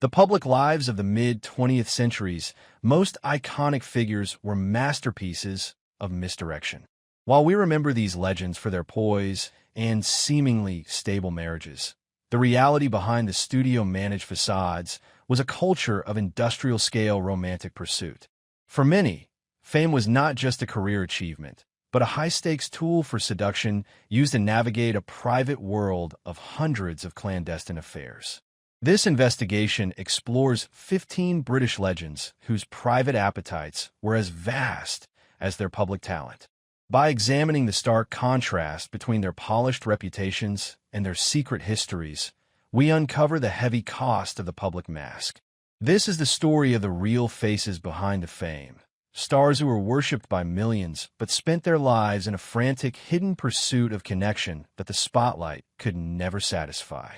The public lives of the mid-20th century's most iconic figures were masterpieces of misdirection. While we remember these legends for their poise and seemingly stable marriages, the reality behind the studio-managed facades was a culture of industrial-scale romantic pursuit. For many, fame was not just a career achievement, but a high-stakes tool for seduction used to navigate a private world of hundreds of clandestine affairs. This investigation explores 15 British legends whose private appetites were as vast as their public talent. By examining the stark contrast between their polished reputations and their secret histories, we uncover the heavy cost of the public mask. This is the story of the real faces behind the fame. Stars who were worshipped by millions but spent their lives in a frantic, hidden pursuit of connection that the spotlight could never satisfy.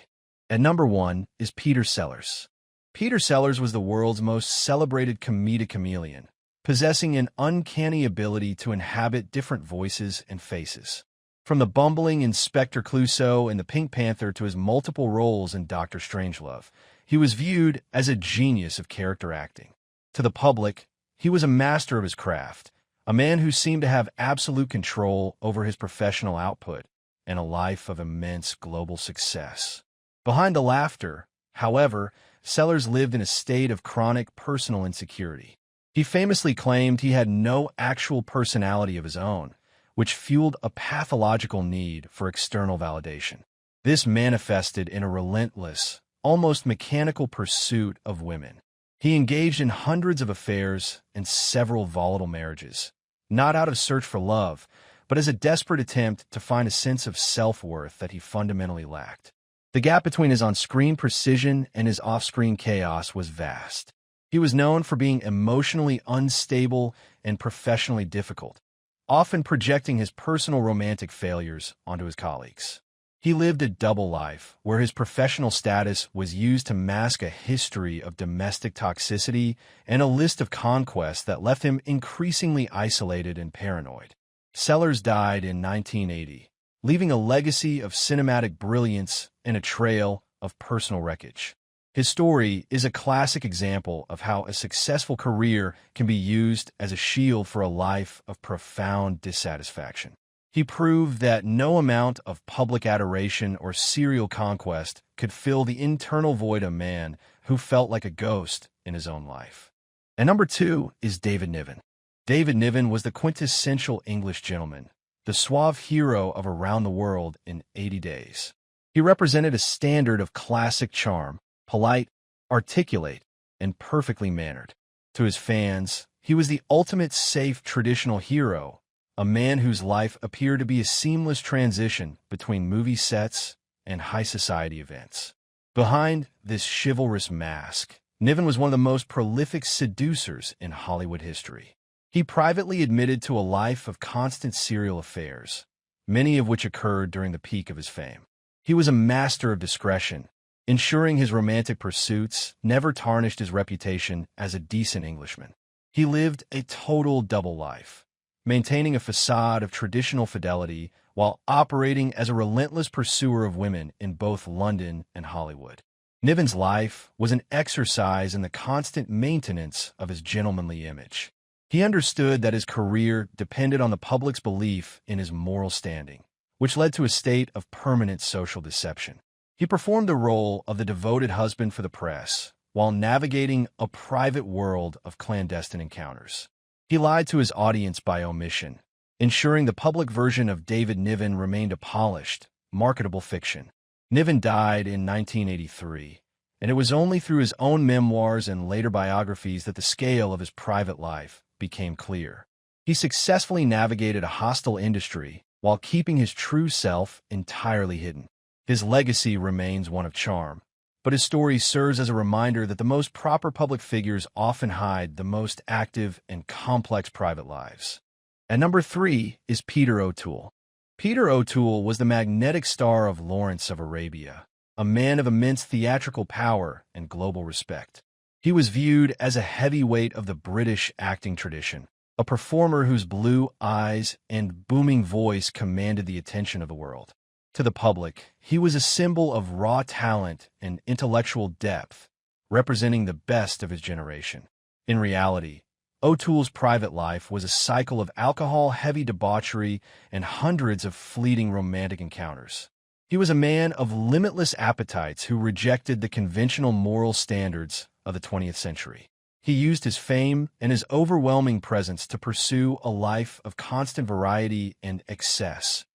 At number 1 is Peter Sellers. Peter Sellers was the world's most celebrated comedic chameleon, possessing an uncanny ability to inhabit different voices and faces. From the bumbling Inspector Clouseau in The Pink Panther to his multiple roles in Dr. Strangelove, he was viewed as a genius of character acting. To the public, he was a master of his craft, a man who seemed to have absolute control over his professional output and a life of immense global success. Behind the laughter, however, Sellers lived in a state of chronic personal insecurity. He famously claimed he had no actual personality of his own, which fueled a pathological need for external validation. This manifested in a relentless, almost mechanical pursuit of women. He engaged in hundreds of affairs and several volatile marriages, not out of search for love, but as a desperate attempt to find a sense of self-worth that he fundamentally lacked. The gap between his on-screen precision and his off-screen chaos was vast. He was known for being emotionally unstable and professionally difficult, often projecting his personal romantic failures onto his colleagues. He lived a double life, where his professional status was used to mask a history of domestic toxicity and a list of conquests that left him increasingly isolated and paranoid. Sellers died in 1980, leaving a legacy of cinematic brilliance and a trail of personal wreckage. His story is a classic example of how a successful career can be used as a shield for a life of profound dissatisfaction. He proved that no amount of public adoration or serial conquest could fill the internal void of a man who felt like a ghost in his own life. And number 2 is David Niven. David Niven was the quintessential English gentleman, the suave hero of Around the World in 80 Days. He represented a standard of classic charm, polite, articulate, and perfectly mannered. To his fans, he was the ultimate safe traditional hero, a man whose life appeared to be a seamless transition between movie sets and high society events. Behind this chivalrous mask, Niven was one of the most prolific seducers in Hollywood history. He privately admitted to a life of constant serial affairs, many of which occurred during the peak of his fame. He was a master of discretion, ensuring his romantic pursuits never tarnished his reputation as a decent Englishman. He lived a total double life, maintaining a facade of traditional fidelity while operating as a relentless pursuer of women in both London and Hollywood. Niven's life was an exercise in the constant maintenance of his gentlemanly image. He understood that his career depended on the public's belief in his moral standing, which led to a state of permanent social deception. He performed the role of the devoted husband for the press, while navigating a private world of clandestine encounters. He lied to his audience by omission, ensuring the public version of David Niven remained a polished, marketable fiction. Niven died in 1983, and it was only through his own memoirs and later biographies that the scale of his private life became clear. He successfully navigated a hostile industry while keeping his true self entirely hidden. His legacy remains one of charm, but his story serves as a reminder that the most proper public figures often hide the most active and complex private lives. And number 3 is Peter O'Toole. Peter O'Toole was the magnetic star of Lawrence of Arabia, a man of immense theatrical power and global respect. He was viewed as a heavyweight of the British acting tradition, a performer whose blue eyes and booming voice commanded the attention of the world. To the public, he was a symbol of raw talent and intellectual depth, representing the best of his generation. In reality, O'Toole's private life was a cycle of alcohol-heavy debauchery and hundreds of fleeting romantic encounters. He was a man of limitless appetites who rejected the conventional moral standards of the 20th century. He used his fame and his overwhelming presence to pursue a life of constant variety and excess,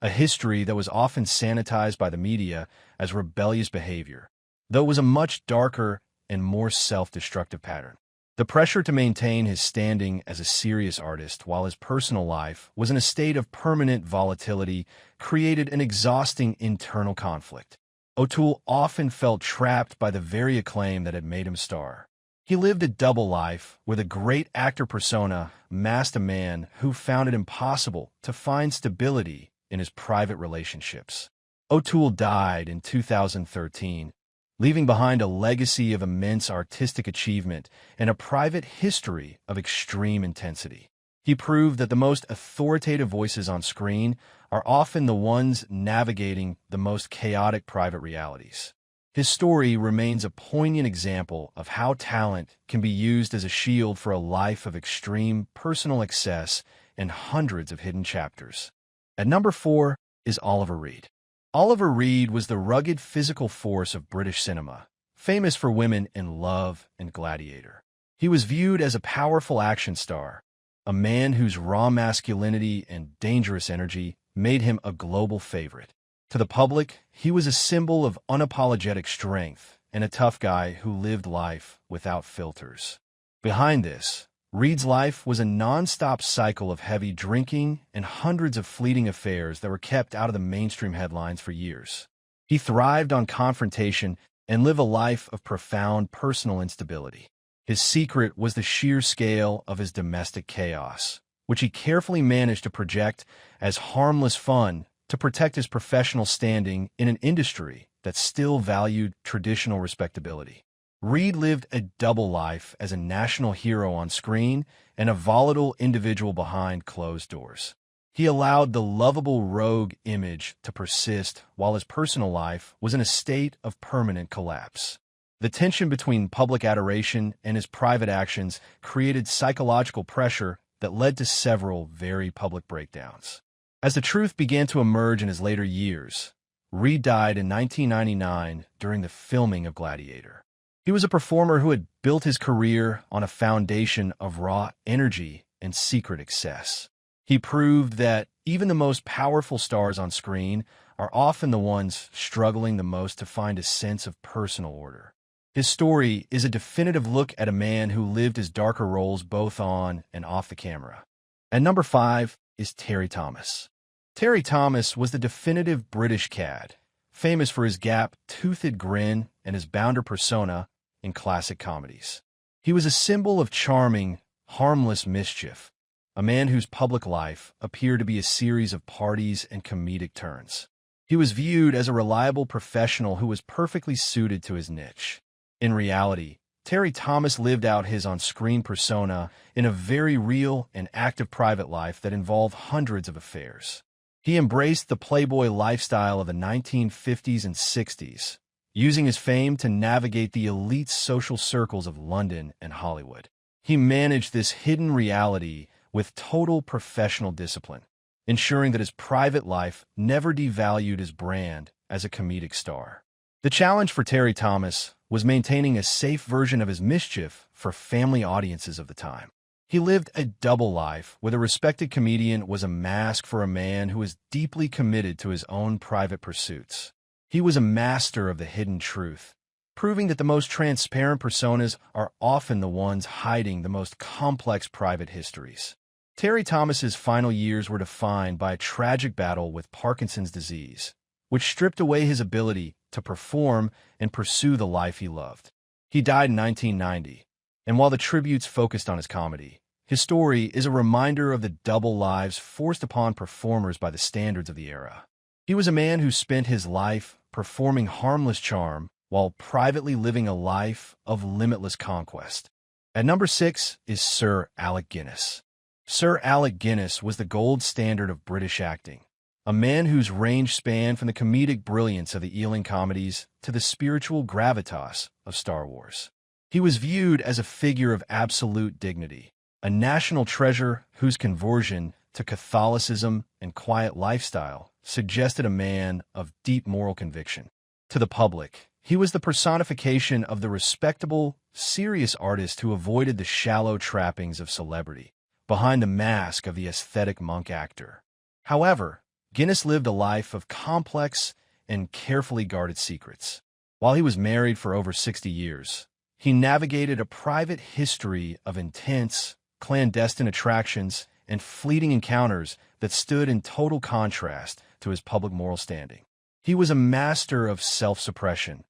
a history that was often sanitized by the media as rebellious behavior, though it was a much darker and more self-destructive pattern. The pressure to maintain his standing as a serious artist while his personal life was in a state of permanent volatility created an exhausting internal conflict. O'Toole often felt trapped by the very acclaim that had made him a star. He lived a double life where the great actor persona masked a man who found it impossible to find stability in his private relationships. O'Toole died in 2013, leaving behind a legacy of immense artistic achievement and a private history of extreme intensity. He proved that the most authoritative voices on screen are often the ones navigating the most chaotic private realities. His story remains a poignant example of how talent can be used as a shield for a life of extreme personal excess and hundreds of hidden chapters. At number 4 is Oliver Reed. Oliver Reed was the rugged physical force of British cinema, famous for Women in Love and Gladiator. He was viewed as a powerful action star, a man whose raw masculinity and dangerous energy made him a global favorite. To the public, he was a symbol of unapologetic strength and a tough guy who lived life without filters. Behind this, Reed's life was a non-stop cycle of heavy drinking and hundreds of fleeting affairs that were kept out of the mainstream headlines for years. He thrived on confrontation and lived a life of profound personal instability. His secret was the sheer scale of his domestic chaos, which he carefully managed to project as harmless fun to protect his professional standing in an industry that still valued traditional respectability. Reed lived a double life as a national hero on screen and a volatile individual behind closed doors. He allowed the lovable rogue image to persist while his personal life was in a state of permanent collapse. The tension between public adoration and his private actions created psychological pressure that led to several very public breakdowns. As the truth began to emerge in his later years, Reed died in 1999 during the filming of Gladiator. He was a performer who had built his career on a foundation of raw energy and secret excess. He proved that even the most powerful stars on screen are often the ones struggling the most to find a sense of personal order. His story is a definitive look at a man who lived his darker roles both on and off the camera. At number 5 is Terry Thomas. Terry Thomas was the definitive British cad, famous for his gap-toothed grin and his bounder persona in classic comedies. He was a symbol of charming, harmless mischief, a man whose public life appeared to be a series of parties and comedic turns. He was viewed as a reliable professional who was perfectly suited to his niche. In reality, Terry Thomas lived out his on-screen persona in a very real and active private life that involved hundreds of affairs. He embraced the playboy lifestyle of the 1950s and 60s, using his fame to navigate the elite social circles of London and Hollywood. He managed this hidden reality with total professional discipline, ensuring that his private life never devalued his brand as a comedic star. The challenge for Terry Thomas was maintaining a safe version of his mischief for family audiences of the time. He lived a double life where the respected comedian was a mask for a man who was deeply committed to his own private pursuits. He was a master of the hidden truth, proving that the most transparent personas are often the ones hiding the most complex private histories. Terry Thomas's final years were defined by a tragic battle with Parkinson's disease, which stripped away his ability to perform and pursue the life he loved. He died in 1990, and while the tributes focused on his comedy, his story is a reminder of the double lives forced upon performers by the standards of the era. He was a man who spent his life performing harmless charm while privately living a life of limitless conquest. At number 6 is Sir Alec Guinness. Sir Alec Guinness was the gold standard of British acting, a man whose range spanned from the comedic brilliance of the Ealing comedies to the spiritual gravitas of Star Wars. He was viewed as a figure of absolute dignity, a national treasure whose conversion to Catholicism and quiet lifestyle suggested a man of deep moral conviction. To the public, he was the personification of the respectable, serious artist who avoided the shallow trappings of celebrity, behind the mask of the aesthetic monk actor. However, Guinness lived a life of complex and carefully guarded secrets. While he was married for over 60 years, he navigated a private history of intense, clandestine attractions and fleeting encounters that stood in total contrast to his public moral standing. He was a master of self-suppression,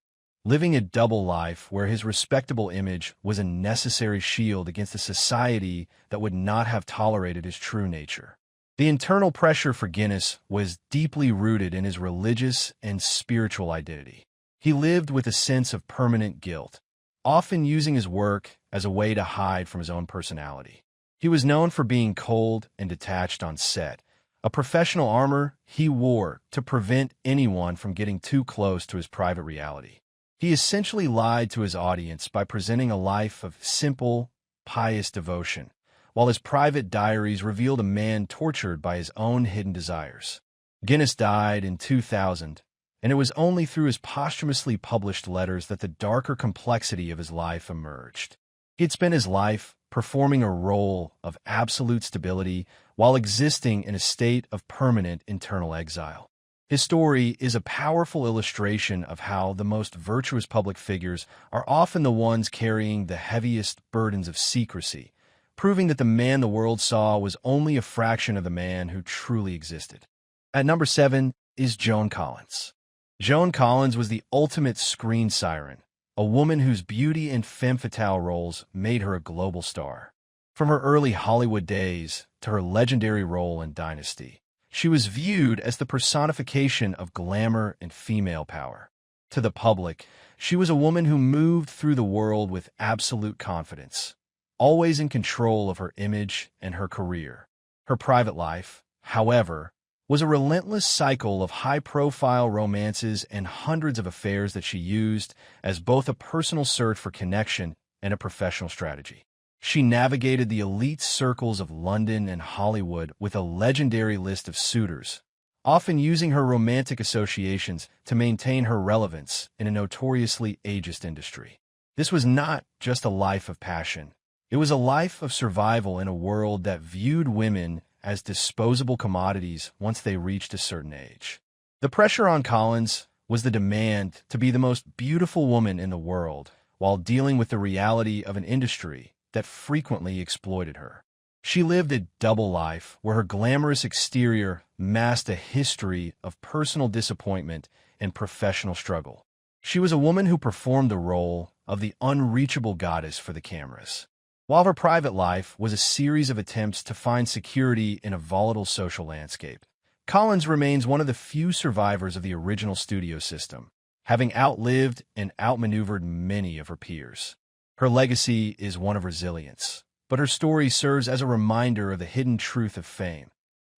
living a double life where his respectable image was a necessary shield against a society that would not have tolerated his true nature. The internal pressure for Guinness was deeply rooted in his religious and spiritual identity. He lived with a sense of permanent guilt, often using his work as a way to hide from his own personality. He was known for being cold and detached on set, a professional armor he wore to prevent anyone from getting too close to his private reality. He essentially lied to his audience by presenting a life of simple, pious devotion, while his private diaries revealed a man tortured by his own hidden desires. Guinness died in 2000, and it was only through his posthumously published letters that the darker complexity of his life emerged. He had spent his life performing a role of absolute stability while existing in a state of permanent internal exile. His story is a powerful illustration of how the most virtuous public figures are often the ones carrying the heaviest burdens of secrecy, proving that the man the world saw was only a fraction of the man who truly existed. At number 7 is Joan Collins. Joan Collins was the ultimate screen siren, a woman whose beauty and femme fatale roles made her a global star. From her early Hollywood days to her legendary role in Dynasty, she was viewed as the personification of glamour and female power. To the public, she was a woman who moved through the world with absolute confidence, always in control of her image and her career. Her private life, however, was a relentless cycle of high-profile romances and hundreds of affairs that she used as both a personal search for connection and a professional strategy. She navigated the elite circles of London and Hollywood with a legendary list of suitors, often using her romantic associations to maintain her relevance in a notoriously ageist industry. This was not just a life of passion. It was a life of survival in a world that viewed women as disposable commodities once they reached a certain age. The pressure on Collins was the demand to be the most beautiful woman in the world while dealing with the reality of an industry that frequently exploited her. She lived a double life where her glamorous exterior masked a history of personal disappointment and professional struggle. She was a woman who performed the role of the unreachable goddess for the cameras, while her private life was a series of attempts to find security in a volatile social landscape. Collins remains one of the few survivors of the original studio system, having outlived and outmaneuvered many of her peers. Her legacy is one of resilience, but her story serves as a reminder of the hidden truth of fame,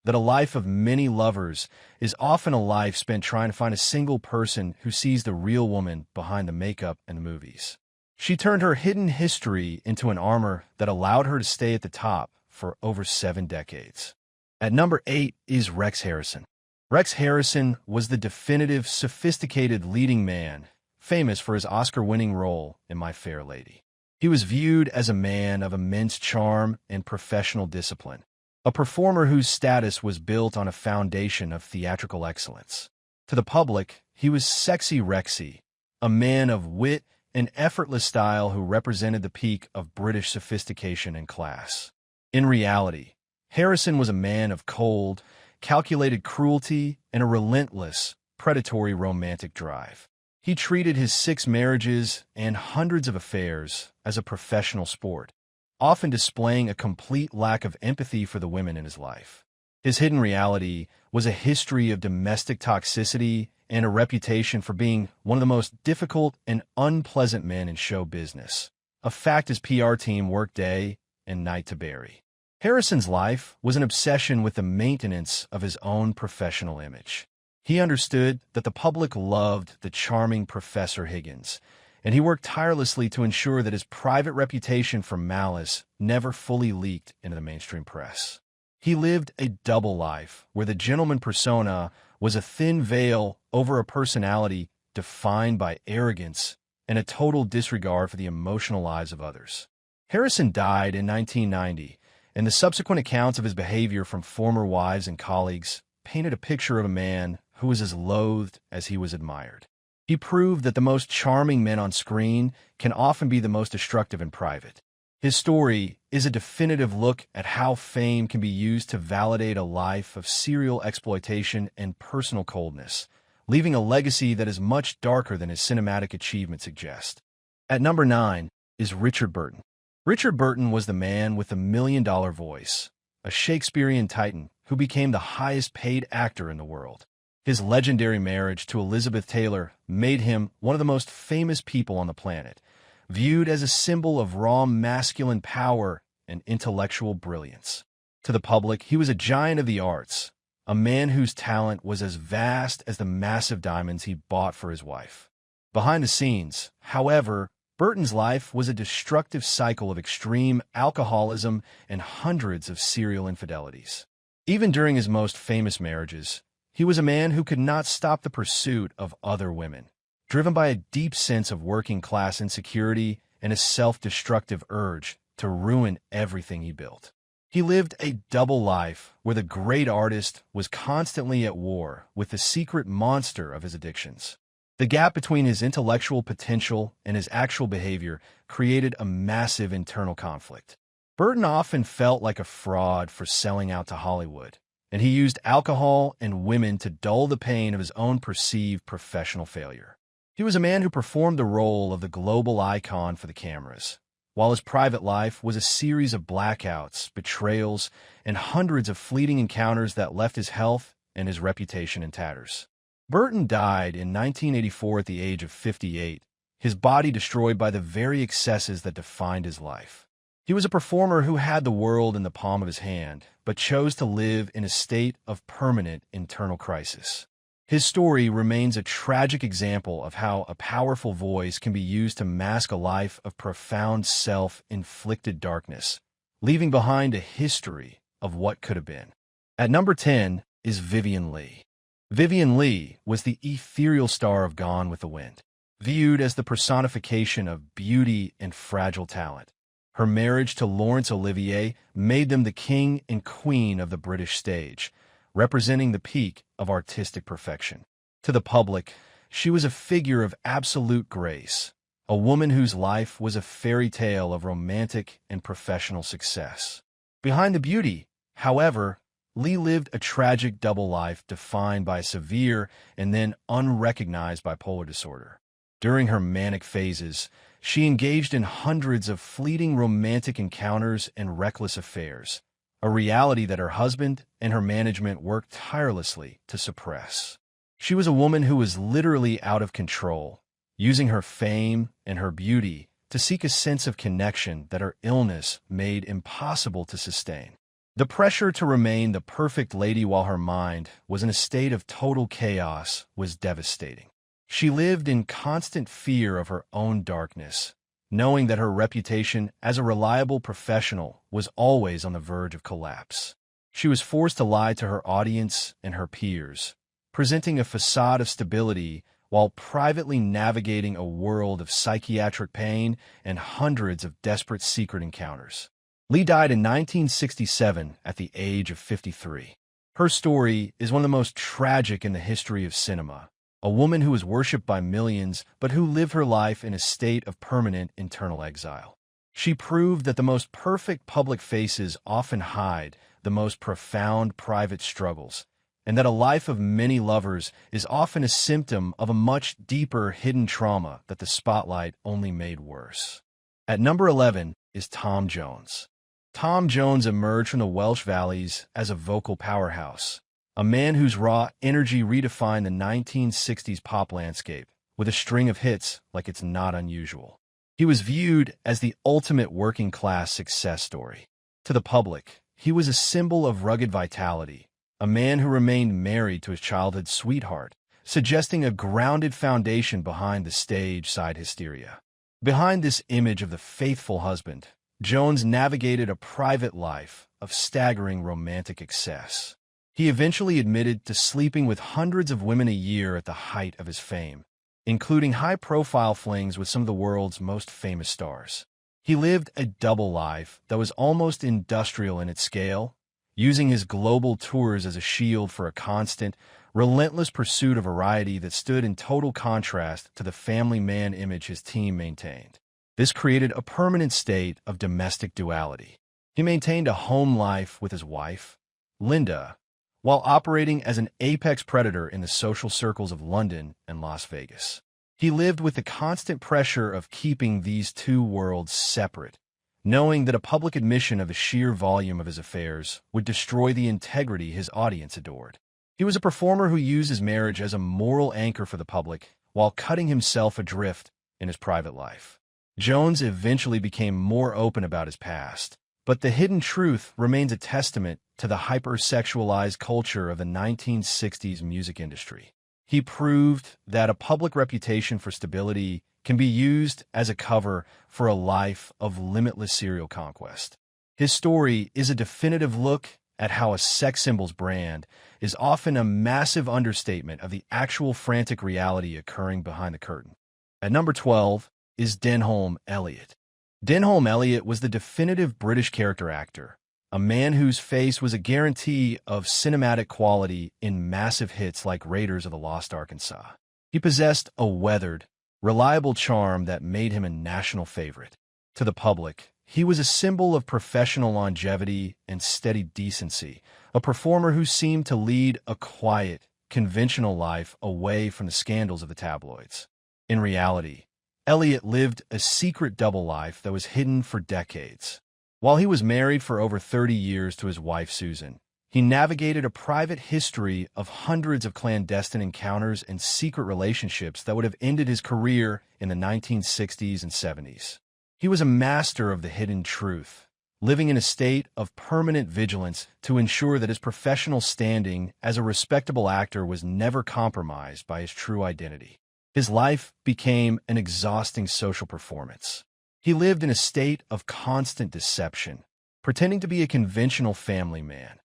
that a life of many lovers is often a life spent trying to find a single person who sees the real woman behind the makeup and the movies. She turned her hidden history into an armor that allowed her to stay at the top for over 7 decades. At number 8 is Rex Harrison. Rex Harrison was the definitive, sophisticated leading man, famous for his Oscar-winning role in My Fair Lady. He was viewed as a man of immense charm and professional discipline, a performer whose status was built on a foundation of theatrical excellence. To the public, he was Sexy Rexy, a man of wit and effortless style who represented the peak of British sophistication and class. In reality, Harrison was a man of cold, calculated cruelty and a relentless, predatory romantic drive. He treated his 6 marriages and hundreds of affairs as a professional sport, often displaying a complete lack of empathy for the women in his life. His hidden reality was a history of domestic toxicity and a reputation for being one of the most difficult and unpleasant men in show business, a fact his PR team worked day and night to bury. Harrison's life was an obsession with the maintenance of his own professional image. He understood that the public loved the charming Professor Higgins, and he worked tirelessly to ensure that his private reputation for malice never fully leaked into the mainstream press. He lived a double life, where the gentleman persona was a thin veil over a personality defined by arrogance and a total disregard for the emotional lives of others. Harrison died in 1990, and the subsequent accounts of his behavior from former wives and colleagues painted a picture of a man who was as loathed as he was admired. He proved that the most charming men on screen can often be the most destructive in private. His story is a definitive look at how fame can be used to validate a life of serial exploitation and personal coldness, leaving a legacy that is much darker than his cinematic achievements suggest. At number 9 is Richard Burton. Richard Burton was the man with the $1 million voice, a Shakespearean titan who became the highest-paid actor in the world. His legendary marriage to Elizabeth Taylor made him one of the most famous people on the planet, viewed as a symbol of raw masculine power and intellectual brilliance. To the public, he was a giant of the arts, a man whose talent was as vast as the massive diamonds he bought for his wife. Behind the scenes, however, Burton's life was a destructive cycle of extreme alcoholism and hundreds of serial infidelities. Even during his most famous marriages, he was a man who could not stop the pursuit of other women, driven by a deep sense of working-class insecurity and a self-destructive urge to ruin everything he built. He lived a double life where the great artist was constantly at war with the secret monster of his addictions. The gap between his intellectual potential and his actual behavior created a massive internal conflict. Burton often felt like a fraud for selling out to Hollywood, and he used alcohol and women to dull the pain of his own perceived professional failure. He was a man who performed the role of the global icon for the cameras, while his private life was a series of blackouts, betrayals, and hundreds of fleeting encounters that left his health and his reputation in tatters. Burton died in 1984 at the age of 58, his body destroyed by the very excesses that defined his life. He was a performer who had the world in the palm of his hand, but chose to live in a state of permanent internal crisis. His story remains a tragic example of how a powerful voice can be used to mask a life of profound self-inflicted darkness, leaving behind a history of what could have been. At number 10 is Vivien Leigh. Vivien Leigh was the ethereal star of Gone with the Wind, viewed as the personification of beauty and fragile talent. Her marriage to Laurence Olivier made them the king and queen of the British stage, representing the peak of artistic perfection. To the public, she was a figure of absolute grace, a woman whose life was a fairy tale of romantic and professional success. Behind the beauty, however, Leigh lived a tragic double life defined by severe and then unrecognized bipolar disorder. During her manic phases, she engaged in hundreds of fleeting romantic encounters and reckless affairs, a reality that her husband and her management worked tirelessly to suppress. She was a woman who was literally out of control, using her fame and her beauty to seek a sense of connection that her illness made impossible to sustain. The pressure to remain the perfect lady while her mind was in a state of total chaos was devastating. She lived in constant fear of her own darkness, knowing that her reputation as a reliable professional was always on the verge of collapse. She was forced to lie to her audience and her peers, presenting a facade of stability while privately navigating a world of psychiatric pain and hundreds of desperate secret encounters. Leigh died in 1967 at the age of 53. Her story is one of the most tragic in the history of cinema. A woman who was worshipped by millions, but who lived her life in a state of permanent internal exile. She proved that the most perfect public faces often hide the most profound private struggles, and that a life of many lovers is often a symptom of a much deeper hidden trauma that the spotlight only made worse. At number 11 is Tom Jones. Tom Jones emerged from the Welsh Valleys as a vocal powerhouse, a man whose raw energy redefined the 1960s pop landscape with a string of hits like it's not unusual. He was viewed as the ultimate working-class success story. To the public, he was a symbol of rugged vitality, a man who remained married to his childhood sweetheart, suggesting a grounded foundation behind the stage-side hysteria. Behind this image of the faithful husband, Jones navigated a private life of staggering romantic excess. He eventually admitted to sleeping with hundreds of women a year at the height of his fame, including high-profile flings with some of the world's most famous stars. He lived a double life that was almost industrial in its scale, using his global tours as a shield for a constant, relentless pursuit of variety that stood in total contrast to the family man image his team maintained. This created a permanent state of domestic duality. He maintained a home life with his wife, Linda, while operating as an apex predator in the social circles of London and Las Vegas. He lived with the constant pressure of keeping these two worlds separate, knowing that a public admission of the sheer volume of his affairs would destroy the integrity his audience adored. He was a performer who used his marriage as a moral anchor for the public while cutting himself adrift in his private life. Jones eventually became more open about his past, but the hidden truth remains a testament to the hypersexualized culture of the 1960s music industry. He proved that a public reputation for stability can be used as a cover for a life of limitless serial conquest. His story is a definitive look at how a sex symbol's brand is often a massive understatement of the actual frantic reality occurring behind the curtain. At number 12 is Denholm Elliott. Denholm Elliott was the definitive British character actor, a man whose face was a guarantee of cinematic quality in massive hits like Raiders of the Lost Arkansas. He possessed a weathered, reliable charm that made him a national favorite. To the public, he was a symbol of professional longevity and steady decency, a performer who seemed to lead a quiet, conventional life away from the scandals of the tabloids. In reality, Elliott lived a secret double life that was hidden for decades. While he was married for over 30 years to his wife Susan, he navigated a private history of hundreds of clandestine encounters and secret relationships that would have ended his career in the 1960s and 70s. He was a master of the hidden truth, living in a state of permanent vigilance to ensure that his professional standing as a respectable actor was never compromised by his true identity. His life became an exhausting social performance. He lived in a state of constant deception, pretending to be a conventional family man,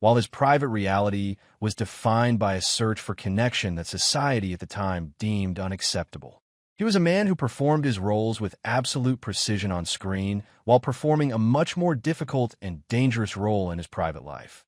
while his private reality was defined by a search for connection that society at the time deemed unacceptable. He was a man who performed his roles with absolute precision on screen while performing a much more difficult and dangerous role in his private life,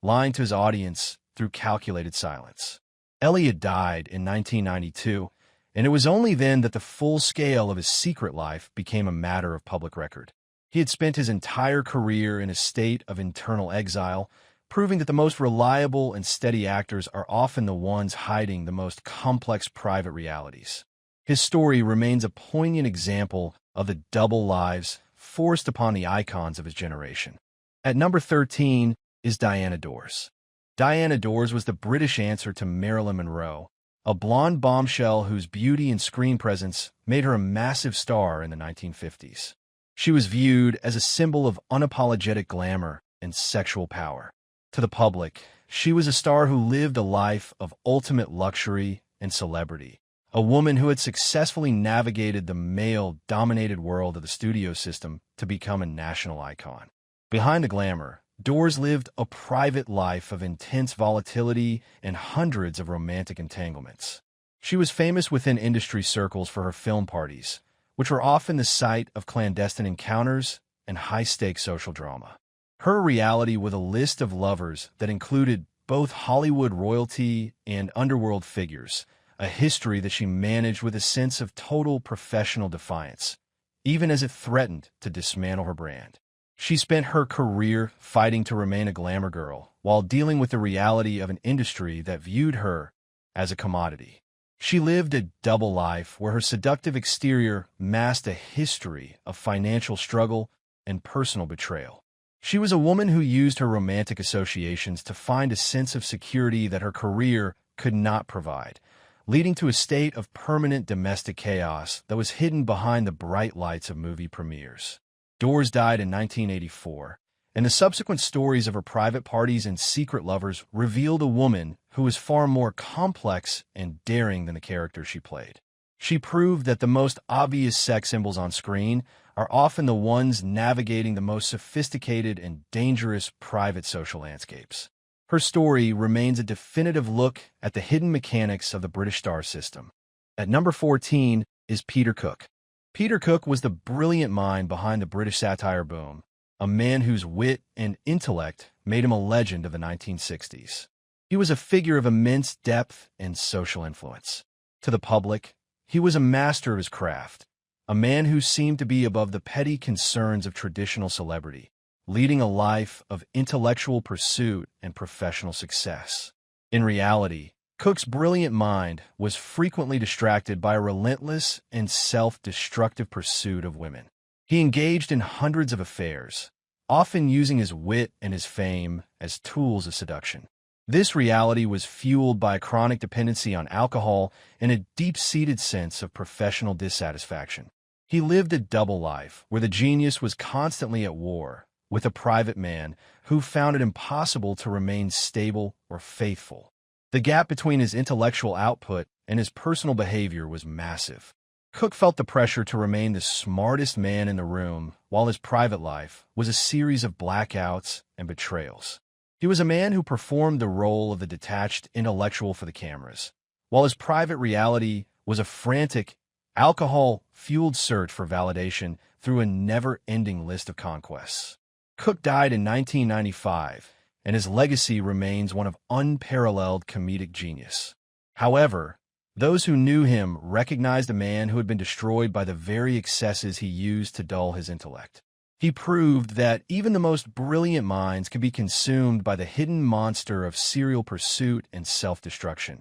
lying to his audience through calculated silence. Elliott died in 1992, and it was only then that the full scale of his secret life became a matter of public record. He had spent his entire career in a state of internal exile, proving that the most reliable and steady actors are often the ones hiding the most complex private realities. His story remains a poignant example of the double lives forced upon the icons of his generation. At number 13 is Diana Dors. Diana Dors was the British answer to Marilyn Monroe, a blonde bombshell whose beauty and screen presence made her a massive star in the 1950s. She was viewed as a symbol of unapologetic glamour and sexual power. To the public, she was a star who lived a life of ultimate luxury and celebrity, a woman who had successfully navigated the male-dominated world of the studio system to become a national icon. Behind the glamour, Dors lived a private life of intense volatility and hundreds of romantic entanglements. She was famous within industry circles for her film parties, which were often the site of clandestine encounters and high-stakes social drama. Her reality was a list of lovers that included both Hollywood royalty and underworld figures, a history that she managed with a sense of total professional defiance, even as it threatened to dismantle her brand. She spent her career fighting to remain a glamour girl while dealing with the reality of an industry that viewed her as a commodity. She lived a double life where her seductive exterior masked a history of financial struggle and personal betrayal. She was a woman who used her romantic associations to find a sense of security that her career could not provide, leading to a state of permanent domestic chaos that was hidden behind the bright lights of movie premieres. Dors died in 1984, and the subsequent stories of her private parties and secret lovers revealed a woman who was far more complex and daring than the character she played. She proved that the most obvious sex symbols on screen are often the ones navigating the most sophisticated and dangerous private social landscapes. Her story remains a definitive look at the hidden mechanics of the British star system. At number 14 is Peter Cook. Peter Cook was the brilliant mind behind the British satire boom, a man whose wit and intellect made him a legend of the 1960s. He was a figure of immense depth and social influence. To the public, he was a master of his craft, a man who seemed to be above the petty concerns of traditional celebrity, leading a life of intellectual pursuit and professional success. In reality, Cook's brilliant mind was frequently distracted by a relentless and self-destructive pursuit of women. He engaged in hundreds of affairs, often using his wit and his fame as tools of seduction. This reality was fueled by a chronic dependency on alcohol and a deep-seated sense of professional dissatisfaction. He lived a double life where the genius was constantly at war with a private man who found it impossible to remain stable or faithful. The gap between his intellectual output and his personal behavior was massive. Cook felt the pressure to remain the smartest man in the room, while his private life was a series of blackouts and betrayals. He was a man who performed the role of the detached intellectual for the cameras, while his private reality was a frantic, alcohol-fueled search for validation through a never-ending list of conquests. Cook died in 1995, and his legacy remains one of unparalleled comedic genius. However, those who knew him recognized a man who had been destroyed by the very excesses he used to dull his intellect. He proved that even the most brilliant minds can be consumed by the hidden monster of serial pursuit and self-destruction,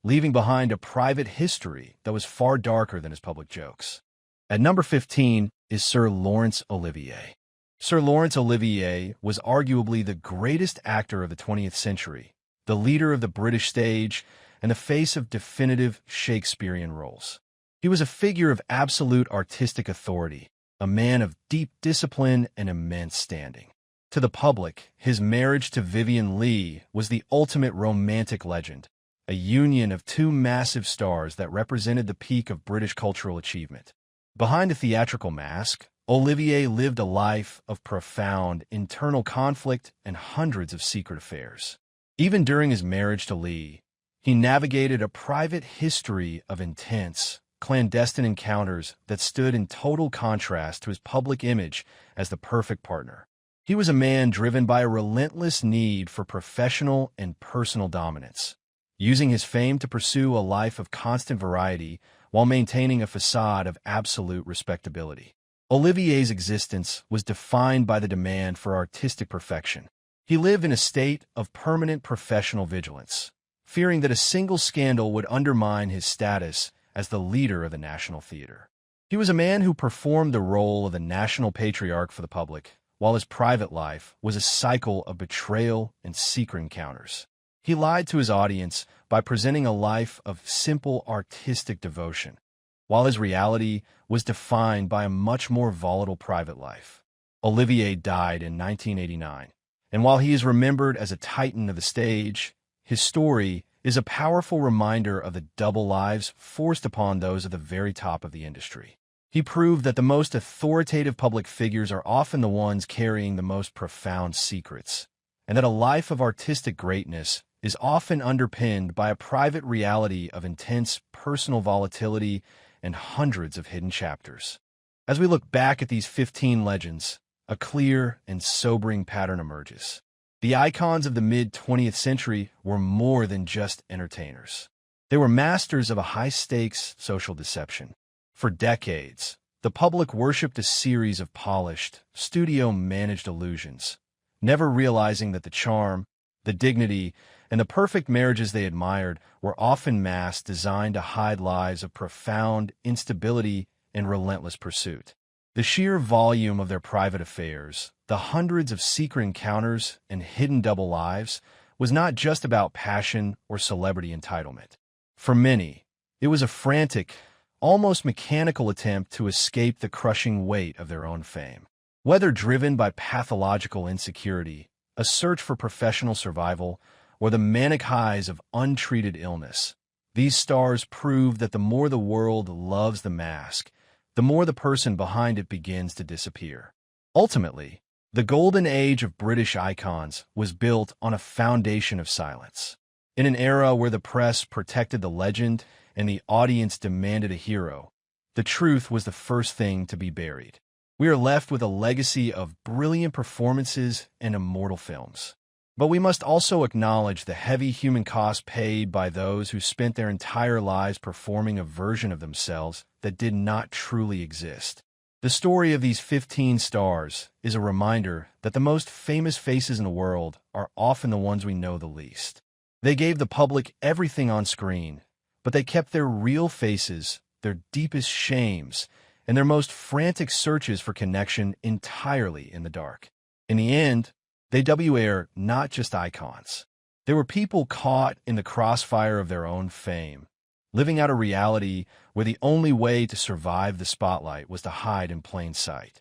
leaving behind a private history that was far darker than his public jokes. At number 15 is Sir Laurence Olivier. Sir Laurence Olivier was arguably the greatest actor of the 20th century, the leader of the British stage, and the face of definitive Shakespearean roles. He was a figure of absolute artistic authority, a man of deep discipline and immense standing. To the public, his marriage to Vivien Leigh was the ultimate romantic legend, a union of two massive stars that represented the peak of British cultural achievement. Behind a theatrical mask, Olivier lived a life of profound internal conflict and hundreds of secret affairs. Even during his marriage to Leigh, he navigated a private history of intense, clandestine encounters that stood in total contrast to his public image as the perfect partner. He was a man driven by a relentless need for professional and personal dominance, using his fame to pursue a life of constant variety while maintaining a facade of absolute respectability. Olivier's existence was defined by the demand for artistic perfection. He lived in a state of permanent professional vigilance, fearing that a single scandal would undermine his status as the leader of the National Theatre. He was a man who performed the role of the national patriarch for the public, while his private life was a cycle of betrayal and secret encounters. He lied to his audience by presenting a life of simple artistic devotion, while his reality was defined by a much more volatile private life. Olivier died in 1989, and while he is remembered as a titan of the stage, his story is a powerful reminder of the double lives forced upon those at the very top of the industry. He proved that the most authoritative public figures are often the ones carrying the most profound secrets, and that a life of artistic greatness is often underpinned by a private reality of intense personal volatility and hundreds of hidden chapters. As we look back at these 15 legends, a clear and sobering pattern emerges. The icons of the mid-20th century were more than just entertainers. They were masters of a high-stakes social deception. For decades, the public worshipped a series of polished, studio-managed illusions, never realizing that the charm, the dignity, and the perfect marriages they admired were often masks designed to hide lives of profound instability and relentless pursuit. The sheer volume of their private affairs, the hundreds of secret encounters and hidden double lives, was not just about passion or celebrity entitlement. For many, it was a frantic, almost mechanical attempt to escape the crushing weight of their own fame. Whether driven by pathological insecurity, a search for professional survival, or the manic highs of untreated illness, these stars prove that the more the world loves the mask, the more the person behind it begins to disappear. Ultimately, the golden age of British icons was built on a foundation of silence. In an era where the press protected the legend and the audience demanded a hero, the truth was the first thing to be buried. We are left with a legacy of brilliant performances and immortal films. But we must also acknowledge the heavy human cost paid by those who spent their entire lives performing a version of themselves that did not truly exist. The story of these 15 stars is a reminder that the most famous faces in the world are often the ones we know the least. They gave the public everything on screen, but they kept their real faces, their deepest shames, and their most frantic searches for connection entirely in the dark. In the end, they were not just icons. They were people caught in the crossfire of their own fame, living out a reality where the only way to survive the spotlight was to hide in plain sight.